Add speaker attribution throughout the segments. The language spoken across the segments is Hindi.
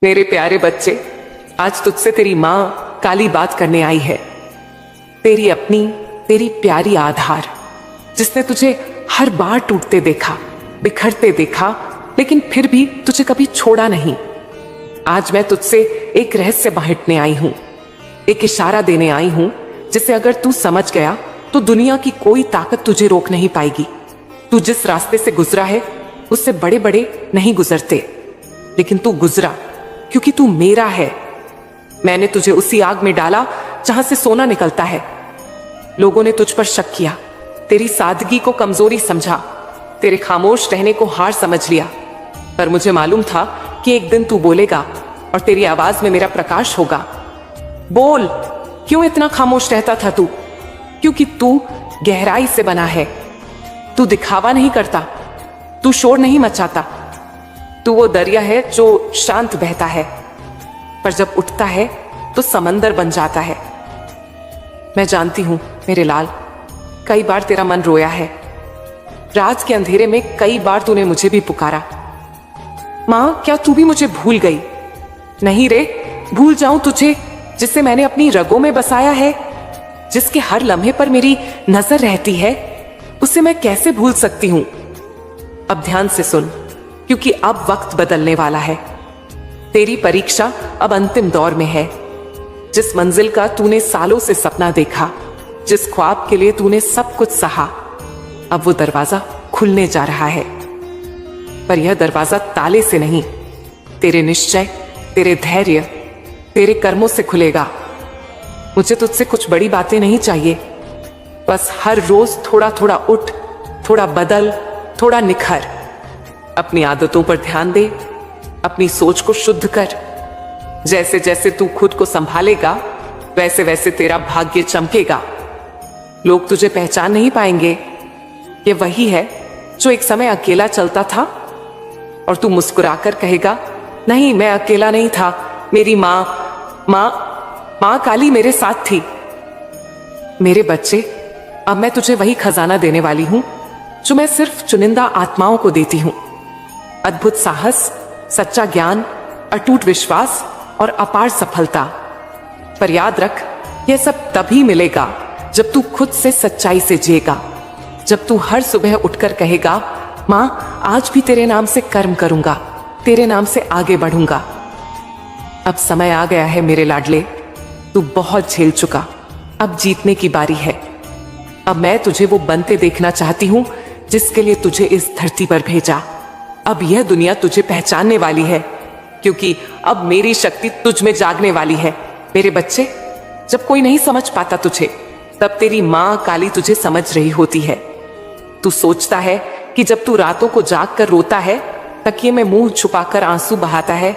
Speaker 1: मेरे प्यारे बच्चे, आज तुझसे तेरी माँ काली बात करने आई है। तेरी अपनी, तेरी प्यारी आधार, जिसने तुझे हर बार टूटते देखा, बिखरते देखा, लेकिन फिर भी तुझे कभी छोड़ा नहीं। आज मैं तुझसे एक रहस्य बांटने आई हूं, एक इशारा देने आई हूं, जिसे अगर तू समझ गया तो दुनिया की कोई ताकत तुझे रोक नहीं पाएगी। तू जिस रास्ते से गुजरा है उससे बड़े बड़े नहीं गुजरते, लेकिन तू गुजरा क्योंकि तू मेरा है। मैंने तुझे उसी आग में डाला जहां से सोना निकलता है। लोगों ने तुझ पर शक किया, तेरी सादगी को कमजोरी समझा, तेरे खामोश रहने को हार समझ लिया। पर मुझे मालूम था कि एक दिन तू बोलेगा और तेरी आवाज में मेरा प्रकाश होगा। बोल, क्यों इतना खामोश रहता था तू? क्योंकि तू गहराई से बना है। तू दिखावा नहीं करता, तू शोर नहीं मचाता। तू वो दरिया है जो शांत बहता है, पर जब उठता है तो समंदर बन जाता है। मैं जानती हूं मेरे लाल, कई बार तेरा मन रोया है। रात के अंधेरे में कई बार तूने मुझे भी पुकारा, मां क्या तू भी मुझे भूल गई? नहीं रे, भूल जाऊं तुझे जिसे मैंने अपनी रगों में बसाया है, जिसके हर लम्हे पर मेरी नजर रहती है, उसे मैं कैसे भूल सकती हूं? अब ध्यान से सुन, क्योंकि अब वक्त बदलने वाला है। तेरी परीक्षा अब अंतिम दौर में है। जिस मंजिल का तूने सालों से सपना देखा, जिस ख्वाब के लिए तूने सब कुछ सहा, अब वो दरवाजा खुलने जा रहा है। पर यह दरवाजा ताले से नहीं, तेरे निश्चय, तेरे धैर्य, तेरे कर्मों से खुलेगा। मुझे तुझसे कुछ बड़ी बातें नहीं चाहिए, बस हर रोज थोड़ा थोड़ा उठ, थोड़ा बदल, थोड़ा निखर। अपनी आदतों पर ध्यान दे, अपनी सोच को शुद्ध कर। जैसे जैसे तू खुद को संभालेगा, वैसे वैसे तेरा भाग्य चमकेगा। लोग तुझे पहचान नहीं पाएंगे। ये वही है जो एक समय अकेला चलता था, और तू मुस्कुराकर कहेगा, नहीं मैं अकेला नहीं था, मेरी माँ काली मेरे साथ थी। मेरे बच्चे, अब मैं तुझे वही खजाना देने वाली हूं जो मैं सिर्फ चुनिंदा आत्माओं को देती हूं। अद्भुत साहस, सच्चा ज्ञान, अटूट विश्वास और अपार सफलता। पर याद रख, यह सब तभी मिलेगा जब तू खुद से सच्चाई से जिएगा, जब तू हर सुबह उठकर कहेगा, मां आज भी तेरे नाम से कर्म करूंगा, तेरे नाम से आगे बढ़ूंगा। अब समय आ गया है मेरे लाडले, तू बहुत झेल चुका, अब जीतने की बारी है। अब मैं तुझे वो बनते देखना चाहती हूं जिसके लिए तुझे इस धरती पर भेजा। अब यह दुनिया तुझे पहचानने वाली है, क्योंकि अब मेरी शक्ति तुझ में जागने वाली है। मेरे बच्चे, जब कोई नहीं समझ पाता तुझे, तब तेरी मां काली तुझे समझ रही होती है। तू सोचता है कि जब तू रातों को जाग कर रोता है, तकिए में मुंह छुपाकर आंसू बहाता है,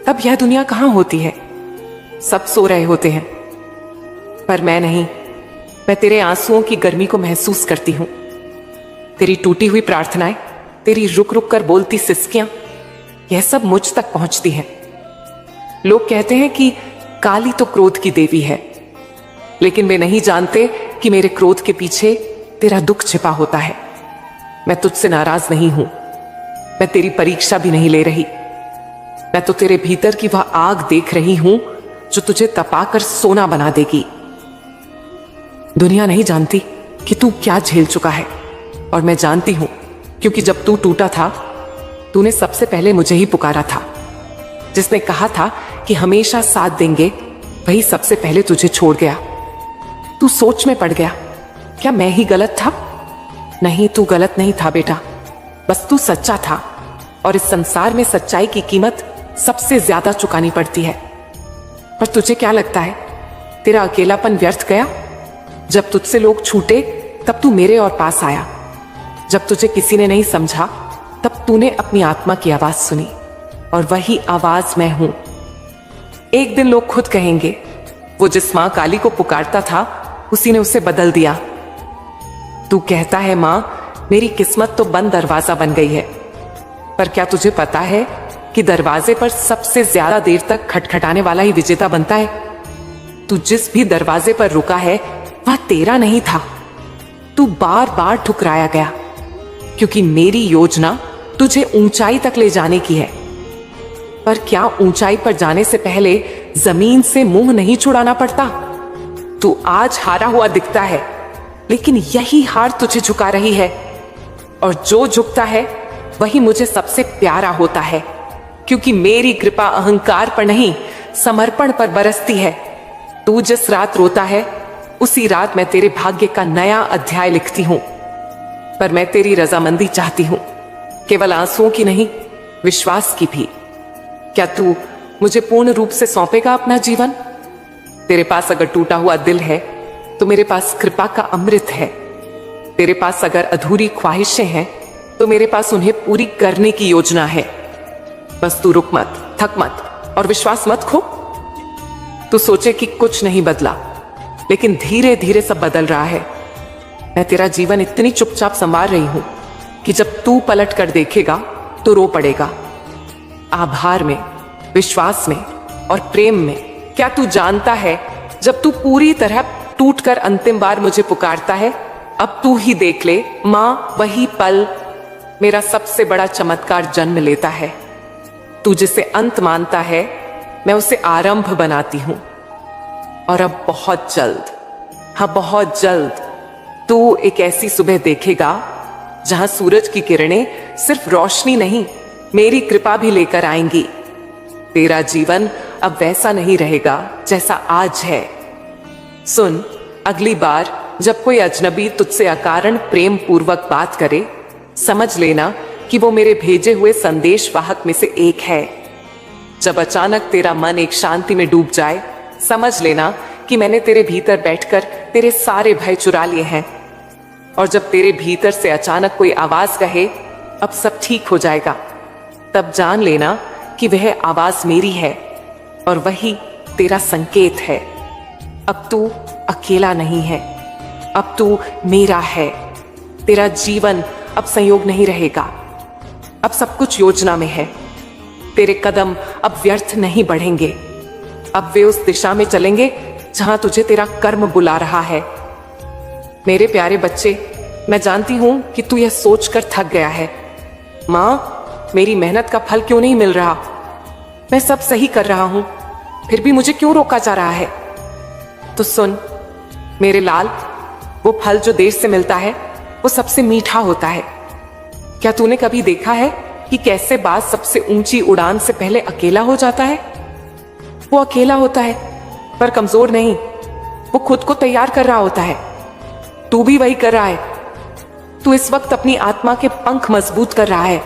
Speaker 1: तब यह दुनिया कहां होती है? सब सो रहे होते हैं, पर मैं नहीं। मैं तेरे आंसुओं की गर्मी को महसूस करती हूं। तेरी टूटी हुई प्रार्थनाएं, तेरी रुक रुक कर बोलती सिसकियां, यह सब मुझ तक पहुंचती है। लोग कहते हैं कि काली तो क्रोध की देवी है, लेकिन वे नहीं जानते कि मेरे क्रोध के पीछे तेरा दुख छिपा होता है। मैं तुझसे नाराज नहीं हूं, मैं तेरी परीक्षा भी नहीं ले रही। मैं तो तेरे भीतर की वह आग देख रही हूं जो तुझे तपाकर सोना बना देगी। दुनिया नहीं जानती कि तू क्या झेल चुका है, और मैं जानती हूं, क्योंकि जब तू टूटा था, तूने सबसे पहले मुझे ही पुकारा था। जिसने कहा था कि हमेशा साथ देंगे, वही सबसे पहले तुझे छोड़ गया। तू सोच में पड़ गया, क्या मैं ही गलत था? नहीं, तू गलत नहीं था बेटा, बस तू सच्चा था, और इस संसार में सच्चाई की कीमत सबसे ज्यादा चुकानी पड़ती है। पर तुझे क्या लगता है, तेरा अकेलापन व्यर्थ गया? जब तुझसे लोग छूटे, तब तू मेरे और पास आया। जब तुझे किसी ने नहीं समझा, तब तूने अपनी आत्मा की आवाज सुनी, और वही आवाज मैं हूं। एक दिन लोग खुद कहेंगे, वो जिस मां काली को पुकारता था, उसी ने उसे बदल दिया। तू कहता है, मां मेरी किस्मत तो बंद दरवाजा बन गई है, पर क्या तुझे पता है कि दरवाजे पर सबसे ज्यादा देर तक खटखटाने वाला ही विजेता बनता है? तू जिस भी दरवाजे पर रुका है, वह तेरा नहीं था। तू बार बार ठुकराया गया, क्योंकि मेरी योजना तुझे ऊंचाई तक ले जाने की है। पर क्या ऊंचाई पर जाने से पहले जमीन से मुंह नहीं छुड़ाना पड़ता? तू आज हारा हुआ दिखता है, लेकिन यही हार तुझे झुका रही है। और जो झुकता है वही मुझे सबसे प्यारा होता है, क्योंकि मेरी कृपा अहंकार पर नहीं, समर्पण पर बरसती है। तू जिस रात रोता है, उसी रात मैं तेरे भाग्य का नया अध्याय लिखती हूं। पर मैं तेरी रजामंदी चाहती हूं, केवल आंसुओं की नहीं, विश्वास की भी। क्या तू मुझे पूर्ण रूप से सौंपेगा अपना जीवन? तेरे पास अगर टूटा हुआ दिल है, तो मेरे पास कृपा का अमृत है। तेरे पास अगर अधूरी ख्वाहिशें हैं, तो मेरे पास उन्हें पूरी करने की योजना है। बस तू रुक मत, थक मत और विश्वास मत खो। तू सोचे कि कुछ नहीं बदला, लेकिन धीरे धीरे सब बदल रहा है। मैं तेरा जीवन इतनी चुपचाप संवार रही हूं कि जब तू पलट कर देखेगा तो रो पड़ेगा। आभार में, विश्वास में और प्रेम में। क्या तू जानता है, जब तू पूरी तरह टूटकर अंतिम बार मुझे पुकारता है, अब तू ही देख ले मां, वही पल मेरा सबसे बड़ा चमत्कार जन्म लेता है। तू जिसे अंत मानता है, मैं उसे आरंभ बनाती हूं। और अब बहुत जल्द, हाँ बहुत जल्द, तू एक ऐसी सुबह देखेगा जहां सूरज की किरणें सिर्फ रोशनी नहीं, मेरी कृपा भी लेकर आएंगी। तेरा जीवन अब वैसा नहीं रहेगा जैसा आज है। सुन, अगली बार जब कोई अजनबी तुझसे अकारण प्रेम पूर्वक बात करे, समझ लेना कि वो मेरे भेजे हुए संदेश वाहक में से एक है। जब अचानक तेरा मन एक शांति में डूब जाए, समझ लेना कि मैंने तेरे भीतर बैठकर तेरे सारे भय चुरा लिए हैं। और जब तेरे भीतर से अचानक कोई आवाज कहे, अब सब ठीक हो जाएगा, तब जान लेना कि वह आवाज मेरी है और वही तेरा संकेत है। अब तू अकेला नहीं है, अब तू मेरा है। तेरा जीवन अब संयोग नहीं रहेगा, अब सब कुछ योजना में है। तेरे कदम अब व्यर्थ नहीं बढ़ेंगे, अब वे उस दिशा में चलेंगे जहां तुझे तेरा कर्म बुला रहा है। मेरे प्यारे बच्चे, मैं जानती हूं कि तू यह सोचकर थक गया है, मां, मेरी मेहनत का फल क्यों नहीं मिल रहा? मैं सब सही कर रहा हूं, फिर भी मुझे क्यों रोका जा रहा है? तो सुन मेरे लाल, वो फल जो देर से मिलता है, वो सबसे मीठा होता है। क्या तूने कभी देखा है कि कैसे बाज सबसे ऊंची उड़ान से पहले अकेला हो जाता है? वो अकेला होता है, पर कमजोर नहीं। वो खुद को तैयार कर रहा होता है। तू भी वही कर रहा है। तू इस वक्त अपनी आत्मा के पंख मजबूत कर रहा है।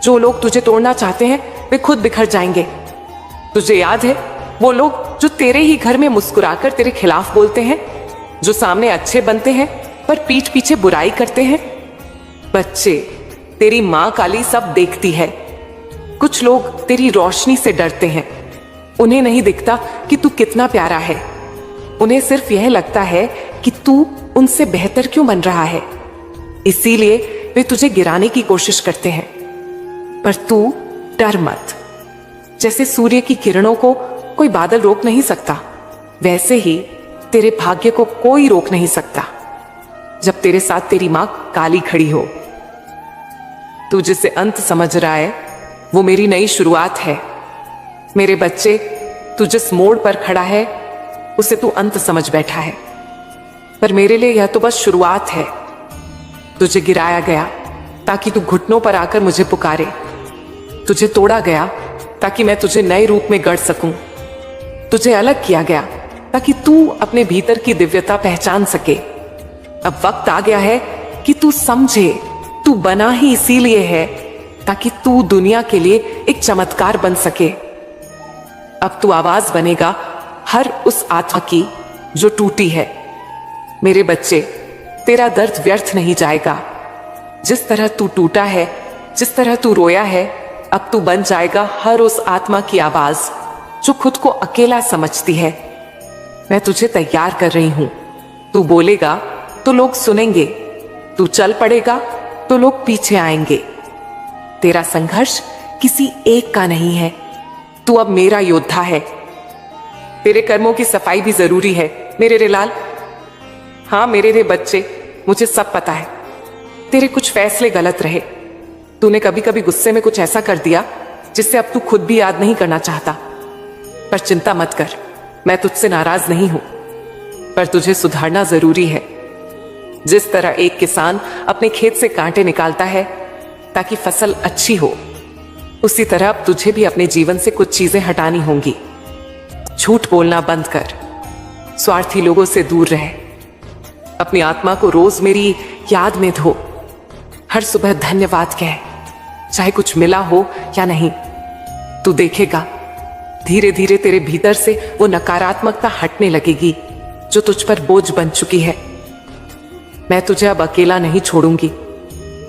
Speaker 1: जो लोग तुझे तोड़ना चाहते हैं, वे खुद बिखर जाएंगे। तुझे याद है वो लोग जो तेरे ही घर में मुस्कुराकर तेरे खिलाफ बोलते हैं, जो सामने अच्छे बनते हैं पर पीठ पीछे बुराई करते हैं? बच्चे, तेरी मां काली सब देखती है। कुछ लोग तेरी रोशनी से डरते हैं। उन्हें नहीं दिखता कि तू कितना प्यारा है। उन्हें सिर्फ यह लगता है कि तू उनसे बेहतर क्यों बन रहा है। इसीलिए वे तुझे गिराने की कोशिश करते हैं। पर तू डर मत। जैसे सूर्य की किरणों को कोई बादल रोक नहीं सकता, वैसे ही तेरे भाग्य को कोई रोक नहीं सकता, जब तेरे साथ तेरी मां काली खड़ी हो। तू जिसे अंत समझ रहा है, वो मेरी नई शुरुआत है। मेरे बच्चे, तू जिस मोड़ पर खड़ा है, उसे तू अंत समझ बैठा है, पर मेरे लिए यह तो बस शुरुआत है। तुझे गिराया गया ताकि तू घुटनों पर आकर मुझे पुकारे। तुझे तोड़ा गया ताकि मैं तुझे नए रूप में गढ़ सकूं। तुझे अलग किया गया ताकि तू अपने भीतर की दिव्यता पहचान सके। अब वक्त आ गया है कि तू समझे, तू बना ही इसीलिए है ताकि तू दुनिया के लिए एक चमत्कार बन सके। अब तू आवाज बनेगा हर उस आत्मा की जो टूटी है। मेरे बच्चे, तेरा दर्द व्यर्थ नहीं जाएगा। जिस तरह तू टूटा है, जिस तरह तू रोया है, अब तू बन जाएगा हर उस आत्मा की आवाज जो खुद को अकेला समझती है। मैं तुझे तैयार कर रही हूं। तू बोलेगा तो लोग सुनेंगे, तू चल पड़ेगा तो लोग पीछे आएंगे। तेरा संघर्ष किसी एक का नहीं है, तू अब मेरा योद्धा है। तेरे कर्मों की सफाई भी जरूरी है मेरे रे लाल। हाँ मेरे रे बच्चे, मुझे सब पता है। तेरे कुछ फैसले गलत रहे। तूने कभी कभी गुस्से में कुछ ऐसा कर दिया जिससे अब तू खुद भी याद नहीं करना चाहता। पर चिंता मत कर, मैं तुझसे नाराज नहीं हूं, पर तुझे सुधारना जरूरी है। जिस तरह एक किसान अपने खेत से कांटे निकालता है ताकि फसल अच्छी हो, उसी तरह अब तुझे भी अपने जीवन से कुछ चीजें हटानी होंगी। झूठ बोलना बंद कर, स्वार्थी लोगों से दूर रह, अपनी आत्मा को रोज मेरी याद में धो, हर सुबह धन्यवाद कह, चाहे कुछ मिला हो या नहीं। तू देखेगा धीरे धीरे तेरे भीतर से वो नकारात्मकता हटने लगेगी जो तुझ पर बोझ बन चुकी है। मैं तुझे अब अकेला नहीं छोड़ूंगी।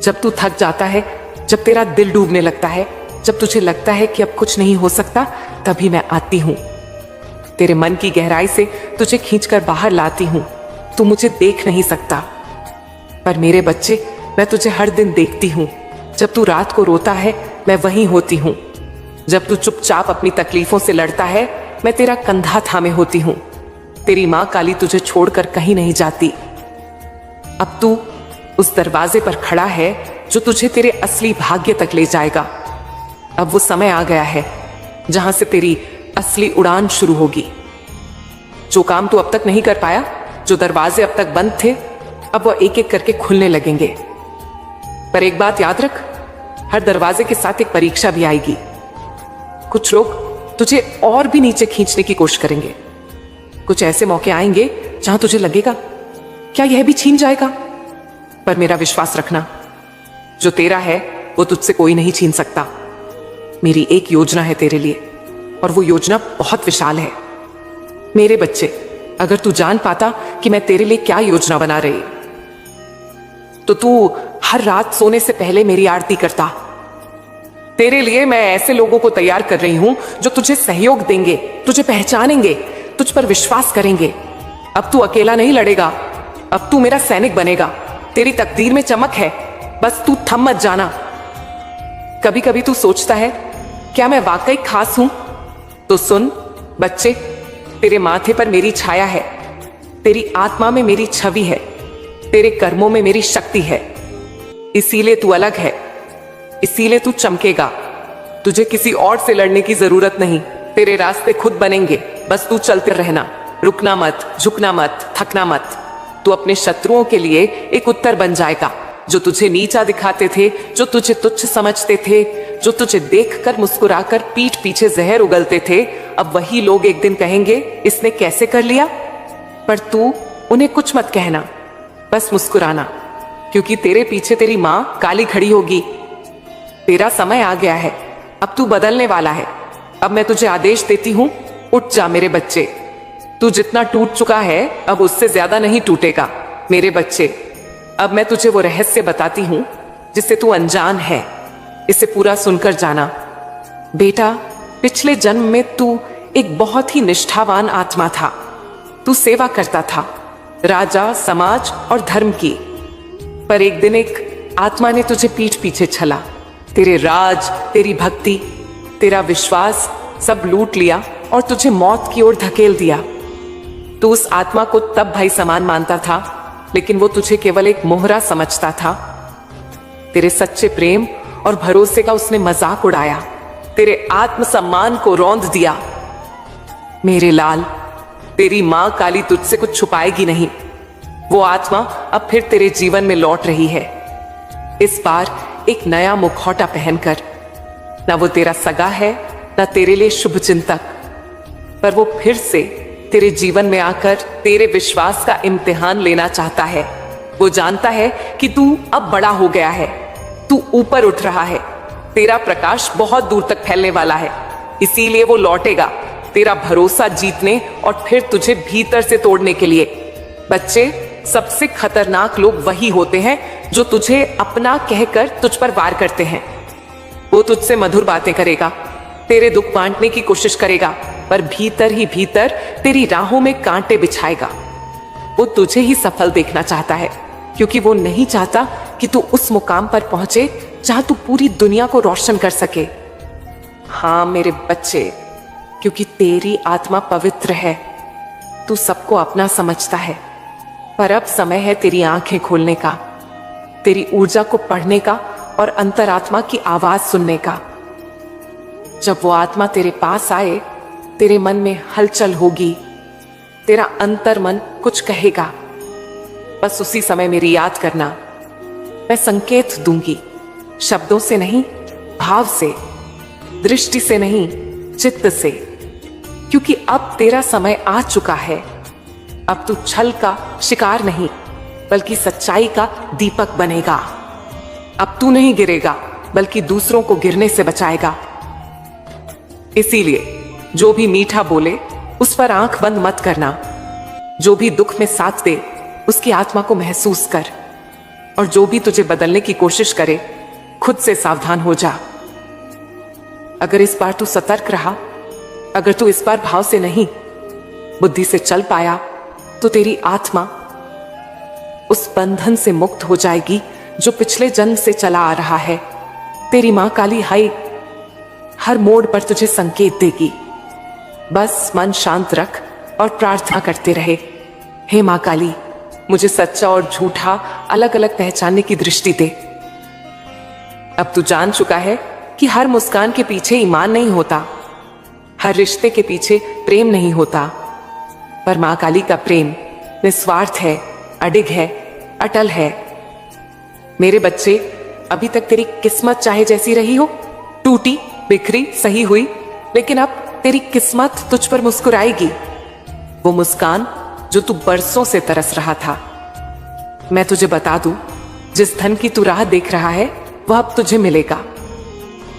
Speaker 1: जब तू थक जाता है, जब तेरा दिल डूबने लगता है, जब तुझे लगता है कि अब कुछ नहीं हो सकता, तभी मैं आती हूं। तेरे मन की गहराई से तुझे खींचकर बाहर लाती हूं। तू मुझे देख नहीं सकता, पर मेरे बच्चे, मैं तुझे हर दिन देखती हूं। जब तू रात को रोता है, मैं वहीं होती हूं। जब तू चुपचाप अपनी तकलीफों से लड़ता है, मैं तेरा कंधा थामे होती हूं। तेरी मां काली तुझे छोड़कर कहीं नहीं जाती। अब तू उस दरवाजे पर खड़ा है जो तुझे तेरे असली भाग्य तक ले जाएगा। अब वो समय आ गया है जहां से तेरी असली उड़ान शुरू होगी। जो काम तू अब तक नहीं कर पाया, जो दरवाजे अब तक बंद थे, अब वो एक एक करके खुलने लगेंगे। पर एक बात याद रख, हर दरवाजे के साथ एक परीक्षा भी आएगी। कुछ लोग तुझे और भी नीचे खींचने की कोशिश करेंगे। कुछ ऐसे मौके आएंगे जहां तुझे लगेगा क्या यह भी छीन जाएगा। पर मेरा विश्वास रखना, जो तेरा है वो तुझसे कोई नहीं छीन सकता। मेरी एक योजना है तेरे लिए, और वो योजना बहुत विशाल है। मेरे बच्चे, अगर तू जान पाता कि मैं तेरे लिए क्या योजना बना रही, तो तू हर रात सोने से पहले मेरी आरती करता। तेरे लिए मैं ऐसे लोगों को तैयार कर रही हूं जो तुझे सहयोग देंगे, तुझे पहचानेंगे, तुझ पर विश्वास करेंगे। अब तू अकेला नहीं लड़ेगा, अब तू मेरा सैनिक बनेगा। तेरी तकदीर में चमक है, बस तू थम मत जाना। कभी कभी तू सोचता है, क्या मैं वाकई खास हूं? तो सुन बच्चे, तेरे माथे पर मेरी छाया है, तेरी आत्मा में मेरी छवि है, तेरे कर्मों में मेरी शक्ति है। इसीलिए तू अलग है, इसीलिए तू चमकेगा। तुझे किसी और से लड़ने की जरूरत नहीं, तेरे रास्ते खुद बनेंगे। बस तू चलते रहना, रुकना मत, झुकना मत, थकना मत। तू अपने शत्रुओं के लिए एक उत्तर बन जाएगा। जो तुझे नीचा दिखाते थे, जो तुझे तुच्छ समझते थे, जो तुझे देखकर मुस्कुराकर पीठ पीछे जहर उगलते थे, अब वही लोग एक दिन कहेंगे, इसने कैसे कर लिया। पर तू उन्हें कुछ मत कहना, बस मुस्कुराना, क्योंकि तेरे पीछे तेरी मां काली खड़ी होगी। तेरा समय आ गया है, अब तू बदलने वाला है। अब मैं तुझे आदेश देती हूं, उठ जा मेरे बच्चे। तू जितना टूट चुका है, अब उससे ज्यादा नहीं टूटेगा। मेरे बच्चे, अब मैं तुझे वो रहस्य बताती हूं जिससे तू अनजान है। इसे पूरा सुनकर जाना। बेटा, पिछले जन्म में तू एक बहुत ही निष्ठावान आत्मा था। तू सेवा करता था, राजा, समाज और धर्म की। पर एक दिन एक आत्मा ने तुझे पीठ पीछे छला। तेरे राज, तेरी भक्ति, तेरा विश्वास सब लूट लिया और तुझे मौत की ओर धकेल दिया। तू उस आत्मा को तब भाई समान मानता था, लेकिन वो तुझे केवल एक मोहरा समझता था। तेरे सच्चे प्रेम और भरोसे का उसने मजाक उड़ाया, तेरे आत्मसम्मान को रौंद दिया। मेरे लाल, तेरी मां काली तुझसे कुछ छुपाएगी नहीं। वो आत्मा अब फिर तेरे जीवन में लौट रही है, इस बार एक नया मुखौटा पहनकर। ना वो तेरा सगा है, ना तेरे लिए शुभ चिंतक, पर वो फिर से तेरे जीवन में आकर तेरे विश्वास का इम्तिहान लेना चाहता है। वो जानता है कि तू अब बड़ा हो गया है, तू ऊपर उठ रहा है, तेरा प्रकाश बहुत दूर तक फैलने वाला है। इसीलिए वो लौटेगा तेरा भरोसा जीतने और फिर तुझे भीतर से तोड़ने के लिए। बच्चे, सबसे खतरनाक लोग वही होते हैं जो तुझे अपना कहकर तुझ पर वार करते हैं। वो तुझसे मधुर बातें करेगा, तेरे दुख बांटने की कोशिश करेगा, पर भीतर ही भीतर तेरी राहों में कांटे बिछाएगा। वो तुझे ही सफल देखना चाहता है, क्योंकि वो नहीं चाहता कि तू उस मुकाम पर पहुंचे जहां तू पूरी दुनिया को रोशन कर सके। हाँ मेरे बच्चे, क्योंकि तेरी आत्मा पवित्र है, तू सबको अपना समझता है। पर अब समय है तेरी आंखें खोलने का, तेरी ऊर्जा को पढ़ने का और अंतरात्मा की आवाज सुनने का। जब वो आत्मा तेरे पास आए, तेरे मन में हलचल होगी, तेरा अंतर मन कुछ कहेगा। बस उसी समय मेरी याद करना। मैं संकेत दूंगी, शब्दों से नहीं, भाव से, दृष्टि से नहीं, चित्त से। क्योंकि अब तेरा समय आ चुका है। अब तू छल का शिकार नहीं, बल्कि सच्चाई का दीपक बनेगा। अब तू नहीं गिरेगा, बल्कि दूसरों को गिरने से बचाएगा। इसीलिए जो भी मीठा बोले उस पर आंख बंद मत करना। जो भी दुख में साथ दे उसकी आत्मा को महसूस कर। और जो भी तुझे बदलने की कोशिश करे, खुद से सावधान हो जा। अगर इस बार तू सतर्क रहा, अगर तू इस बार भाव से नहीं, बुद्धि से चल पाया, तो तेरी आत्मा उस बंधन से मुक्त हो जाएगी जो पिछले जन्म से चला आ रहा है। तेरी मां काली हाई हर मोड़ पर तुझे संकेत देगी। बस मन शांत रख और प्रार्थना करते रहे, हे मां काली, मुझे सच्चा और झूठा अलग अलग पहचानने की दृष्टि दे। अब तू जान चुका है कि हर मुस्कान के पीछे ईमान नहीं होता, हर रिश्ते के पीछे प्रेम नहीं होता। पर मां काली का प्रेम निस्वार्थ है, अडिग है, अटल है। मेरे बच्चे, अभी तक तेरी किस्मत चाहे जैसी रही हो, टूटी, बिखरी, सही हुई, लेकिन अब तेरी किस्मत तुझ पर मुस्कुराएगी। वो मुस्कान जो तू बरसों से तरस रहा था। मैं तुझे बता दूं, जिस धन की तू राह देख रहा है वह अब तुझे मिलेगा।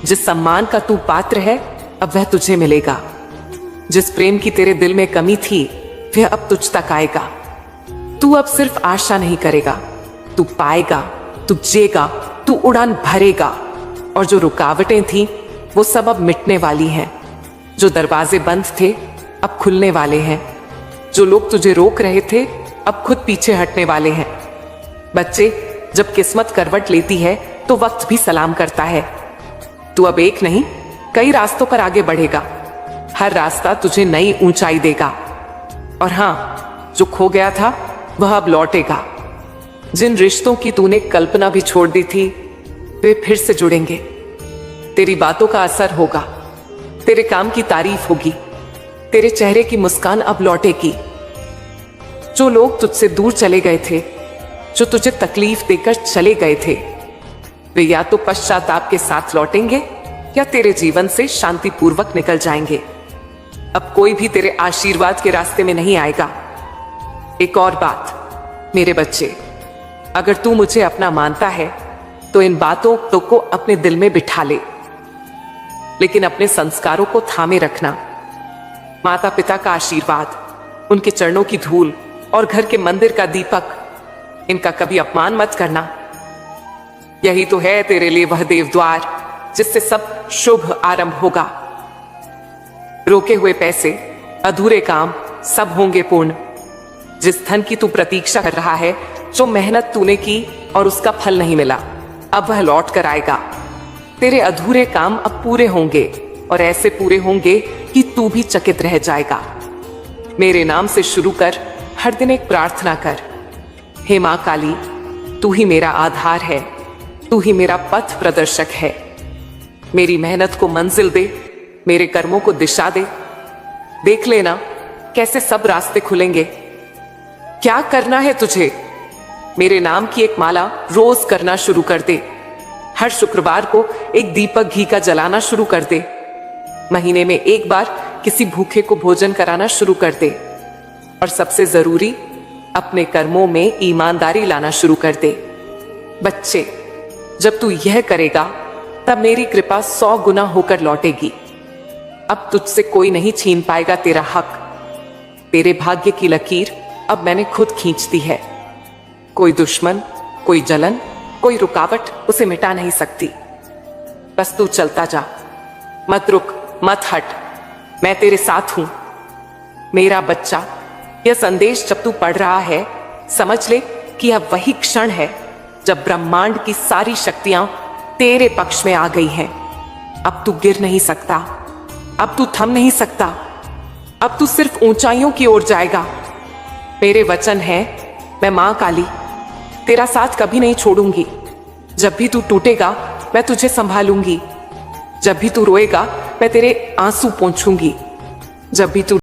Speaker 1: जिस सम्मान का तू पात्र है अब वह तुझे मिलेगा। जिस प्रेम की तेरे दिल में कमी थी वह अब तुझ तक आएगा। तू अब सिर्फ आशा नहीं करेगा, तू पाएगा, तू जेगा, तू उड़ान भरेगा। और जो रुकावटें थी वो सब अब मिटने वाली हैं। जो दरवाजे बंद थे अब खुलने वाले हैं। जो लोग तुझे रोक रहे थे अब खुद पीछे हटने वाले हैं। बच्चे, जब किस्मत करवट लेती है तो वक्त भी सलाम करता है। तू अब एक नहीं, कई रास्तों पर आगे बढ़ेगा। हर रास्ता तुझे नई ऊंचाई देगा। और हां, जो खो गया था वह अब लौटेगा। जिन रिश्तों की तूने कल्पना भी छोड़ दी थी वे फिर से जुड़ेंगे। तेरी बातों का असर होगा, तेरे काम की तारीफ होगी, तेरे चेहरे की मुस्कान अब लौटेगी। जो लोग तुझसे दूर चले गए थे, जो तुझे तकलीफ देकर चले गए थे, वे या तो पश्चाताप के साथ लौटेंगे या तेरे जीवन से शांतिपूर्वक निकल जाएंगे। अब कोई भी तेरे आशीर्वाद के रास्ते में नहीं आएगा। एक और बात, मेरे बच्चे, अगर तू मुझे अपना मानता है तो इन बातों को अपने दिल में बिठा ले, लेकिन अपने संस्कारों को थामे रखना। माता पिता का आशीर्वाद, उनके चरणों की धूल और घर के मंदिर का दीपक, इनका कभी अपमान मत करना। यही तो है तेरे लिए वह देवद्वार जिससे सब शुभ आरंभ होगा। रोके हुए पैसे, अधूरे काम सब होंगे पूर्ण। जिस धन की तू प्रतीक्षा कर रहा है, जो मेहनत तूने की और उसका फल नहीं मिला, अब वह लौट कर आएगा। तेरे अधूरे काम अब पूरे होंगे और ऐसे पूरे होंगे कि तू भी चकित रह जाएगा। मेरे नाम से शुरू कर, हर दिन एक प्रार्थना कर, हे मां काली, तू ही मेरा आधार है, तू ही मेरा पथ प्रदर्शक है। मेरी मेहनत को मंजिल दे, मेरे कर्मों को दिशा दे। देख लेना कैसे सब रास्ते खुलेंगे। क्या करना है तुझे? मेरे नाम की एक माला रोज करना शुरू कर दे। हर शुक्रवार को एक दीपक घी का जलाना शुरू कर दे। महीने में एक बार किसी भूखे को भोजन कराना शुरू कर दे। और सबसे जरूरी, अपने कर्मों में ईमानदारी लाना शुरू कर दे। बच्चे, जब तू यह करेगा तब मेरी कृपा 100 गुना होकर लौटेगी। अब तुझसे कोई नहीं छीन पाएगा तेरा हक। तेरे भाग्य की लकीर अब मैंने खुद खींच दी है। कोई दुश्मन, कोई जलन, कोई रुकावट उसे मिटा नहीं सकती। बस तू चलता जा, मत रुक, मत हट। मैं तेरे साथ हूं। मेरा बच्चा, यह संदेश जब तू पढ़ रहा है, समझ ले कि यह वही क्षण है जब ब्रह्मांड की सारी शक्तियां तेरे पक्ष में आ गई हैं। अब तू गिर नहीं सकता, अब तू थम नहीं सकता, अब तू सिर्फ ऊंचाइयों की ओर जाएगा। मेरे वचन है, मैं मां काली तेरा साथ कभी नहीं छोड़ूंगी। जब भी तू टूटेगा मैं तुझे संभालूंगी। जब भी तू रोएगा मैं तेरे आंसू पोंछूंगी जब भी तू